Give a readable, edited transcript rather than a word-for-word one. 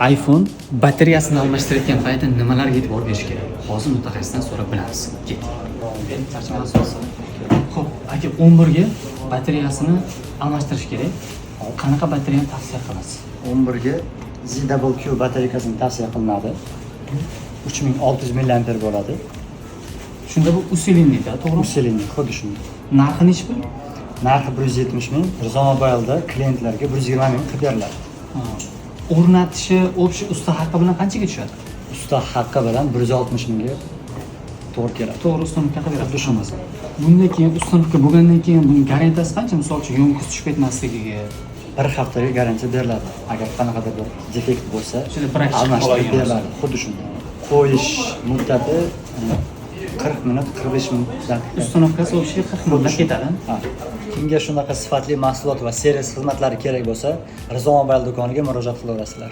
iPhone batareyasini almashtirayotgan paytda nimalarga e'tibor berish kerak? Hozir mutaxassisdan so'rab bilamiz. Ket. Xo'p, aka 11 ga batareyasini almashtirish kerak. Qanaqa batareyani tavsiya qilasiz? 11 ga ZWQ batareykasini tavsiya qilinadi. 3600 mAh bo'ladi. Shunda bu usiliniyda, to'g'rimi? Usilinli, xuddi shunday. Narxi necha pul? Narxi 170 ming, Rizo Mobile'da klientlarga 120 ming qilib beriladi. O'rnatishi, o'pishi usta haqqi bilan qanchaga tushadi? Usta haqqi bilan 160 mingga to'g'ri keladi. To'g'ri, ustanovka qilib beradi tushunmas. Bundan keyin ustanovka bo'lgandan keyin buning garantiyasi qancha? Misol uchun yonqis tushib ketmasligiga bir haftaga garantiya beriladi. Agar qanaqadir bir defekt bo'lsa, almashtirib beriladi. Xuddi shunday. Qo'yish muddati 40 minut, 45 minutdan. Ustanovkasi o'pishiga 40 minutda ketadi. Ha. Kimga shunaqa sifatli mahsulot va servis xizmatlari kerak bo'lsa, Rizo Mobile do'koniga murojaat qilaverasizlar.